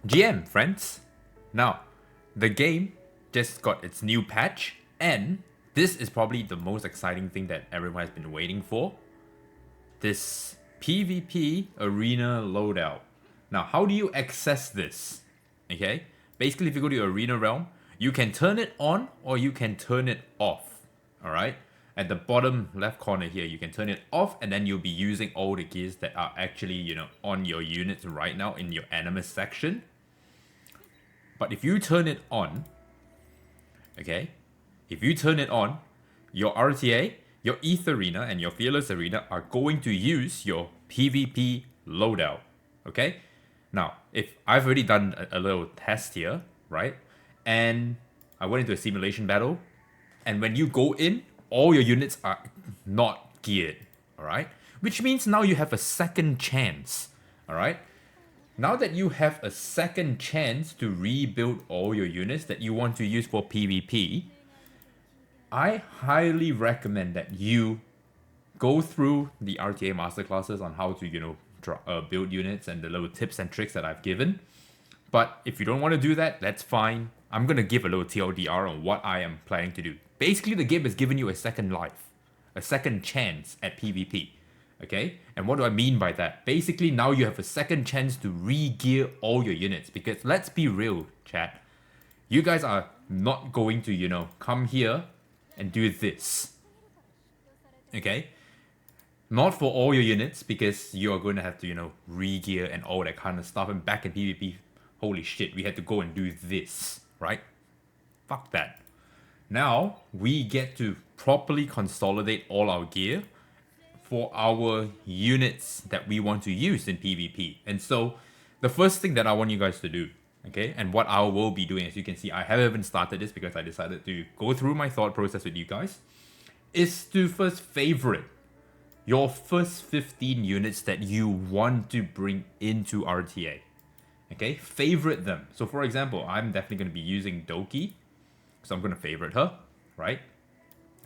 GM, friends. Now, the game just got its new patch, and this is probably the most exciting thing that everyone has been waiting for. This PvP Arena Loadout. Now, how do you access this? Okay, basically if you go to your Arena realm, you can turn it on or you can turn it off. Alright? At the bottom left corner here, you can turn it off and then you'll be using all the gears that are actually, on your units right now in your Animus section. But if you turn it on, okay, if you turn it on, your RTA, your Etheria, and your Fearless Arena are going to use your PvP loadout, okay? Now, if I've already done a little test here, right? And I went into a simulation battle, and when you go in, all your units are not geared, alright? Which means now you have a second chance, alright? Now that you have a second chance to rebuild all your units that you want to use for PvP, I highly recommend that you go through the RTA masterclasses on how to, build units and the little tips and tricks that I've given. But if you don't want to do that, that's fine. I'm going to give a little TLDR on what I am planning to do. Basically, the game has given you a second life, a second chance at PvP. Okay? And what do I mean by that? Basically, now you have a second chance to re-gear all your units. Because let's be real, chat. You guys are not going to, come here and do this. Okay? Not for all your units, because you are going to have to, re-gear and all that kind of stuff. And back in PvP, holy shit, we had to go and do this, right? Fuck that. Now, we get to properly consolidate all our gear for our units that we want to use in PvP. And so, the first thing that I want you guys to do, okay, and what I will be doing, as you can see, I haven't even started this because I decided to go through my thought process with you guys, is to first favorite your first 15 units that you want to bring into RTA. Okay, favorite them. So for example, I'm definitely going to be using Doki, so I'm going to favorite her, right?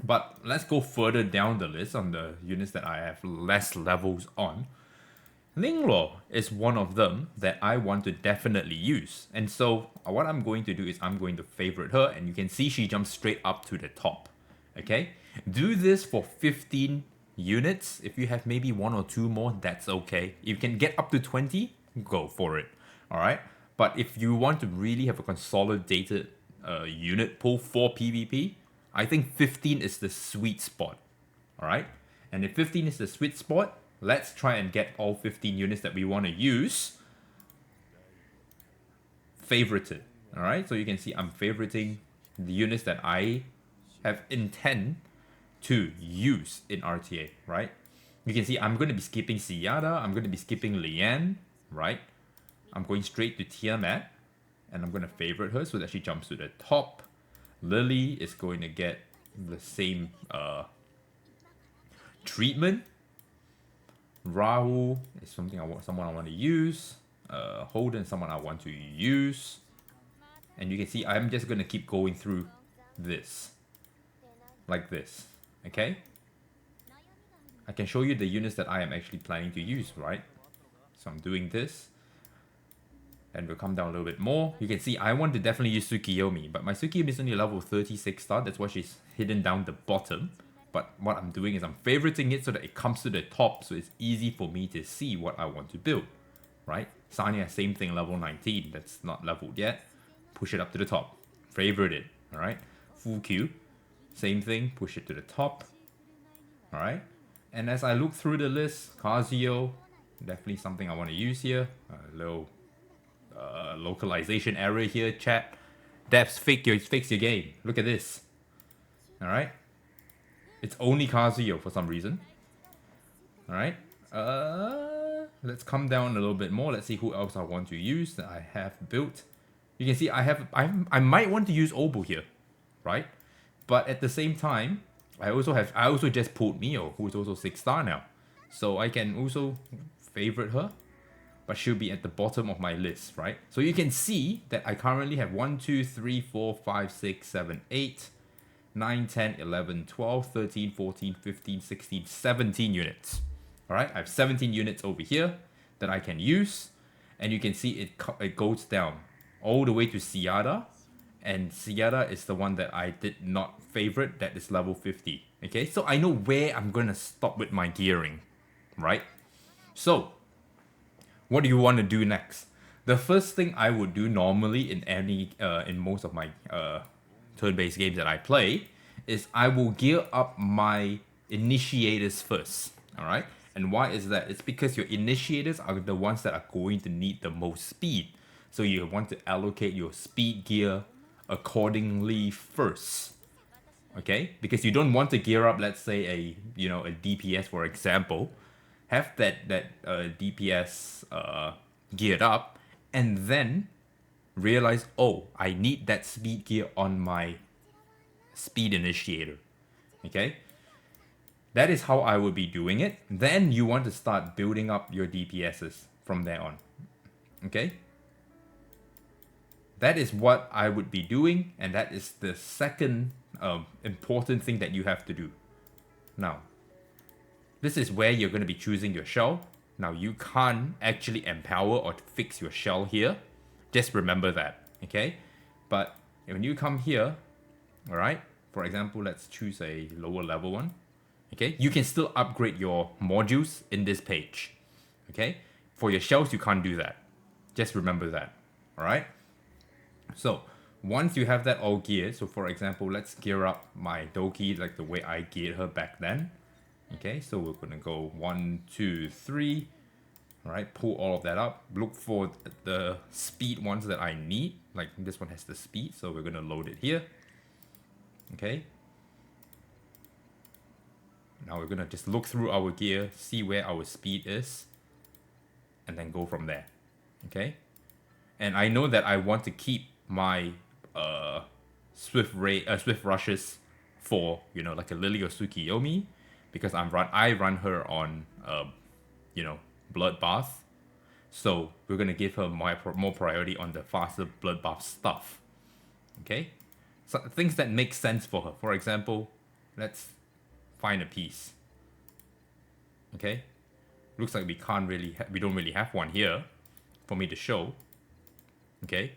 But let's go further down the list on the units that I have less levels on. Linglor is one of them that I want to definitely use. And so what I'm going to do is I'm going to favorite her, and you can see she jumps straight up to the top. Okay? Do this for 15 units. If you have maybe one or two more, that's okay. If you can get up to 20, go for it. Alright? But if you want to really have a consolidated unit pool for PvP, I think 15 is the sweet spot. Alright? And if 15 is the sweet spot, let's try and get all 15 units that we want to use favorited. Alright? So you can see I'm favoriting the units that I have intent to use in RTA, right? You can see I'm going to be skipping Siyada, I'm going to be skipping Lian, right? I'm going straight to Tiamat, and I'm going to favorite her so that she jumps to the top. Lily is going to get the same treatment. Rahu is someone I want to use. Holden, someone I want to use. And you can see I'm just going to keep going through this. Like this. Okay? I can show you the units that I am actually planning to use, right? So I'm doing this. And we'll come down a little bit more. You can see I want to definitely use Tsukiyomi, but my Tsukiyomi is only level 36 star. That's why she's hidden down the bottom. But what I'm doing is I'm favoriting it so that it comes to the top, so it's easy for me to see what I want to build, right? Sanya, same thing, level 19. That's not leveled yet. Push it up to the top. Favorite it, alright? Fukyu, same thing, push it to the top. Alright? And as I look through the list, Kazuyo, definitely something I want to use here. A little localization error here, chat. Devs, fix your game. Look at this. Alright? It's only Kazuyo for some reason. Alright? Let's come down a little bit more. Let's see who else I want to use that I have built. You can see I might want to use Obo here. Right? But at the same time, I also just pulled Mio, who is also 6 star now. So I can also favorite her. But she'll be at the bottom of my list, right? So you can see that I currently have 1, 2, 3, 4, 5, 6, 7, 8, 9, 10, 11, 12, 13, 14, 15, 16, 17 units. Alright, I have 17 units over here that I can use. And you can see it goes down all the way to Siada. And Siada is the one that I did not favorite, that is level 50. Okay, so I know where I'm gonna stop with my gearing, right? So, what do you want to do next? The first thing I would do normally in most of my turn-based games that I play is I will gear up my initiators first. All right, and why is that? It's because your initiators are the ones that are going to need the most speed. So you want to allocate your speed gear accordingly first. Okay, because you don't want to gear up, let's say a DPS for example, have that DPS geared up, and then realize, oh, I need that speed gear on my speed initiator. Okay, that is how I would be doing it. Then you want to start building up your DPSs from there on. Okay, that is what I would be doing, and that is the second important thing that you have to do. Now, this is where you're going to be choosing your shell. Now, you can't actually empower or fix your shell here. Just remember that, okay? But when you come here, all right, for example, let's choose a lower level one, okay? You can still upgrade your modules in this page, okay? For your shells, you can't do that. Just remember that, all right? So, once you have that all geared, so for example, let's gear up my Doki like the way I geared her back then. Okay, so we're gonna go 1, 2, 3. All right, pull all of that up. Look for the speed ones that I need. Like this one has the speed, so we're gonna load it here. Okay. Now we're gonna just look through our gear, see where our speed is, and then go from there. Okay. And I know that I want to keep my swift rushes for like a Lily or Tsukiyomi, because I run her on Bloodbath, so we're gonna give her more priority on the faster Bloodbath stuff. Okay, so things that make sense for her. For example, let's find a piece. Okay, looks like we don't really have one here for me to show. Okay,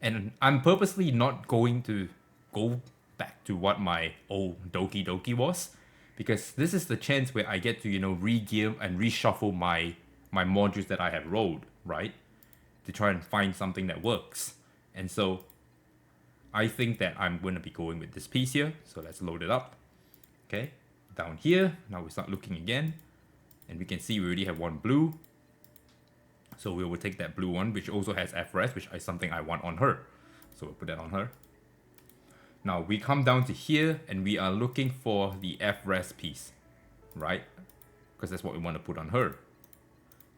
and I'm purposely not going to go back to what my old Doki Doki was, because this is the chance where I get to re-gear and reshuffle my modules that I have rolled, right, to try and find something that works. And so I think that I'm going to be going with this piece here, so let's load it up. Okay, down here, now we start looking again, and we can see we already have one blue. So we will take that blue one, which also has FRES, which is something I want on her. So we'll put that on her. Now we come down to here, and we are looking for the FRES piece, right? Because that's what we want to put on her.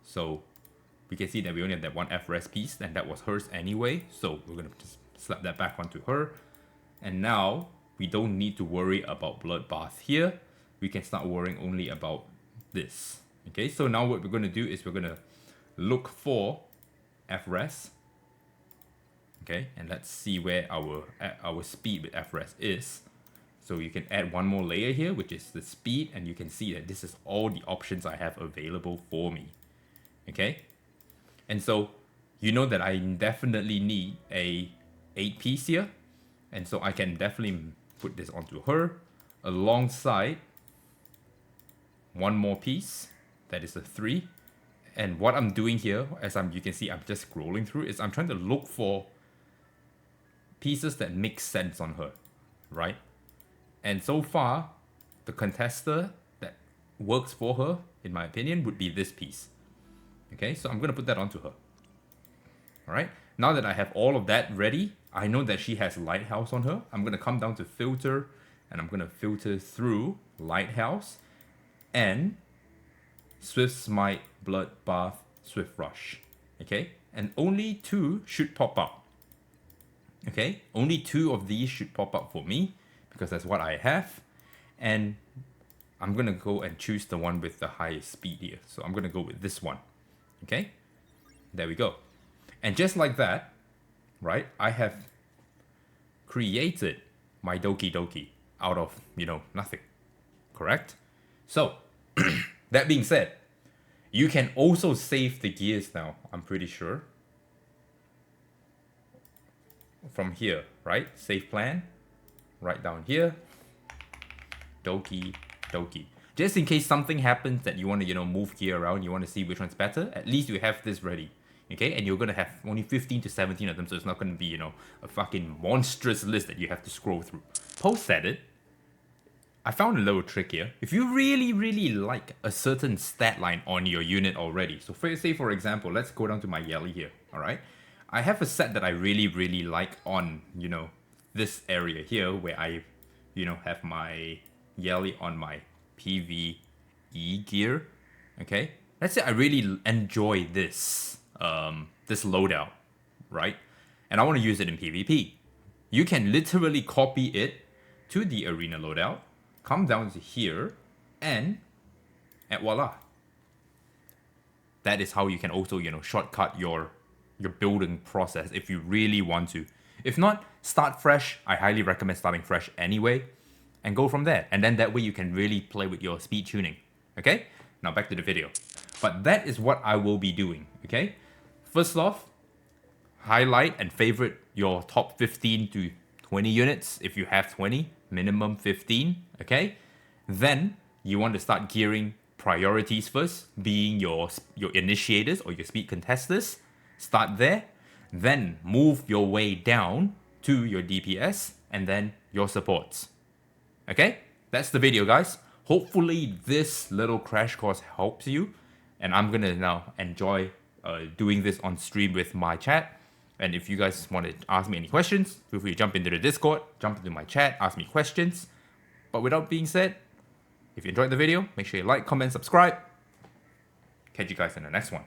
So we can see that we only have that one FRES piece, and that was hers anyway. So we're going to just slap that back onto her. And now we don't need to worry about Bloodbath here. We can start worrying only about this. Okay, so now what we're going to do is we're going to look for FRES. Okay, and let's see where our speed with FRES is. So you can add one more layer here, which is the speed, and you can see that this is all the options I have available for me. Okay, and so you know that I definitely need a 8 piece here, and so I can definitely put this onto her alongside one more piece that is a 3. And what I'm doing here, you can see I'm just scrolling through, is I'm trying to look for pieces that make sense on her, right? And so far, the contester that works for her, in my opinion, would be this piece. Okay, so I'm going to put that onto her. All right, now that I have all of that ready, I know that she has Lighthouse on her. I'm going to come down to filter, and I'm going to filter through Lighthouse and Swift Smite, Bloodbath, Swift Rush. Okay, and only 2 should pop up. Okay, only 2 of these should pop up for me, because that's what I have. And I'm going to go and choose the one with the highest speed here. So I'm going to go with this one. Okay, there we go. And just like that, right, I have created my Doki Doki out of, nothing. Correct? So, that being said, you can also save the gears now, I'm pretty sure. from here, right? Save plan, right down here. Doki, doki. Just in case something happens that you want to, move gear around, you want to see which one's better, at least you have this ready. Okay, and you're going to have only 15 to 17 of them, so it's not going to be, a fucking monstrous list that you have to scroll through. Post said it. I found a little trick here. If you really, really like a certain stat line on your unit already, so say for example, let's go down to my Yelly here, alright? I have a set that I really, really like on, this area here where I, have my Yelly on my PvE gear, okay? Let's say I really enjoy this, this loadout, right? And I want to use it in PvP. You can literally copy it to the arena loadout, come down to here, and voila. That is how you can also, shortcut your building process if you really want to. If not, start fresh. I highly recommend starting fresh anyway, and go from there. And then that way you can really play with your speed tuning. Okay? Now back to the video. But that is what I will be doing. Okay? First off, highlight and favorite your top 15 to 20 units if you have 20, minimum 15, okay? Then you want to start gearing priorities first, being your initiators or your speed contesters. Start there, then move your way down to your DPS and then your supports. Okay? That's the video, guys. Hopefully this little crash course helps you, and I'm gonna now enjoy doing this on stream with my chat. And if you guys want to ask me any questions, feel free to jump into the Discord, jump into my chat, ask me questions. But without being said, if you enjoyed the video, make sure you like, comment, subscribe. Catch you guys in the next one.